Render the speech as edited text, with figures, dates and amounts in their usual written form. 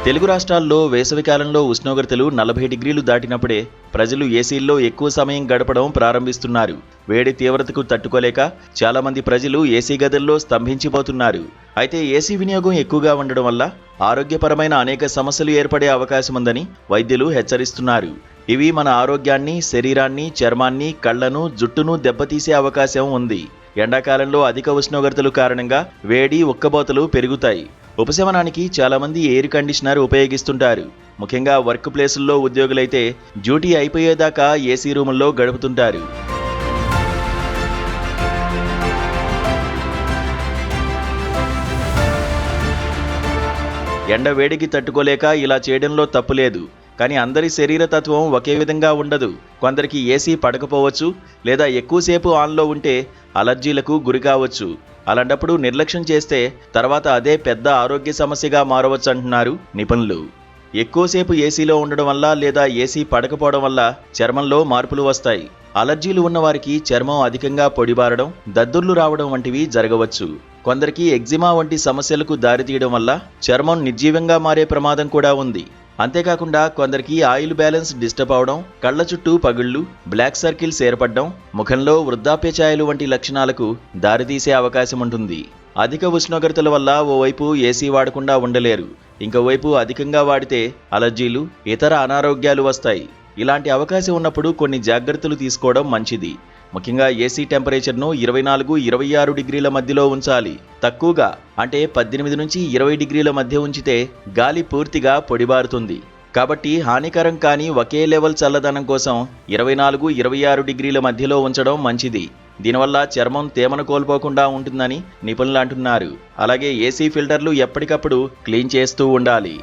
తెలుగు రాష్ట్రాల్లో వేసవికాలంలో ఉష్ణోగ్రతలు 40 డిగ్రీలు దాటినప్పుడే ప్రజలు ఏసీల్లో ఎక్కువ సమయం గడపడం ప్రారంభిస్తున్నారు. వేడి తీవ్రతకు తట్టుకోలేక చాలామంది ప్రజలు ఏసీ గదుల్లో స్తంభించిపోతున్నారు. అయితే ఏసీ వినియోగం ఎక్కువగా ఉండడం వల్ల ఆరోగ్యపరమైన అనేక సమస్యలు ఏర్పడే అవకాశం ఉందని వైద్యులు హెచ్చరిస్తున్నారు. ఇవి మన ఆరోగ్యాన్ని, శరీరాన్ని, చర్మాన్ని, కళ్లను, జుట్టును దెబ్బతీసే అవకాశం ఉంది. ఎండాకాలంలో అధిక ఉష్ణోగ్రతలు కారణంగా వేడి, ఉక్కబోతలు పెరుగుతాయి. ఉపశమనానికి చాలామంది ఎయిర్ కండిషనర్ ఉపయోగిస్తుంటారు. ముఖ్యంగా వర్క్ ప్లేసుల్లో ఉద్యోగులైతే డ్యూటీ అయిపోయేదాకా ఏసీ రూముల్లో గడుపుతుంటారు. ఎండ వేడికి తట్టుకోలేక ఇలా చేయడంలో తప్పులేదు. కానీ అందరి శరీర తత్వం ఒకే విధంగా ఉండదు. కొందరికి ఏసీ పడకపోవచ్చు, లేదా ఎక్కువసేపు ఆన్లో ఉంటే అలర్జీలకు గురి కావచ్చు. అలాంటప్పుడు నిర్లక్ష్యం చేస్తే తర్వాత అదే పెద్ద ఆరోగ్య సమస్యగా మారవచ్చు అంటున్నారు నిపుణులు. ఎక్కువసేపు ఏసీలో ఉండడం వల్ల లేదా ఏసీ పడకపోవడం వల్ల చర్మంలో మార్పులు వస్తాయి. అలర్జీలు ఉన్నవారికి చర్మం అధికంగా పొడిబారడం, దద్దుర్లు రావడం వంటివి జరగవచ్చు. కొందరికి ఎగ్జిమా వంటి సమస్యలకు దారితీయడం వల్ల చర్మం నిర్జీవంగా మారే ప్రమాదం కూడా ఉంది. అంతేకాకుండా కొందరికి ఆయిల్ బ్యాలెన్స్ డిస్టర్బ్ అవడం, కళ్ల చుట్టూ పగుళ్లు, బ్లాక్ సర్కిల్స్ ఏర్పడడం, ముఖంలో వృద్ధాప్య ఛాయలు వంటి లక్షణాలకు దారితీసే అవకాశం ఉంటుంది. అధిక ఉష్ణోగ్రతల వల్ల ఓవైపు ఏసీ వాడకుండా ఉండలేరు, ఇంకోవైపు అధికంగా వాడితే అలర్జీలు, ఇతర అనారోగ్యాలు వస్తాయి. ఇలాంటి అవకాశం ఉన్నప్పుడు కొన్ని జాగ్రత్తలు తీసుకోవడం మంచిది. ముఖ్యంగా ఏసీ టెంపరేచర్ను 24-26 డిగ్రీల మధ్యలో ఉంచాలి. తక్కువగా అంటే 18 నుంచి 20 డిగ్రీల మధ్య ఉంచితే గాలి పూర్తిగా పొడిబారుతుంది. కాబట్టి హానికరం కానీ ఒకే లెవెల్ చల్లదనం కోసం 24-26 డిగ్రీల మధ్యలో ఉంచడం మంచిది. దీనివల్ల చర్మం తేమను కోల్పోకుండా ఉంటుందని నిపుణులు అంటున్నారు. అలాగే ఏసీ ఫిల్టర్లు ఎప్పటికప్పుడు క్లీన్ చేస్తూ ఉండాలి.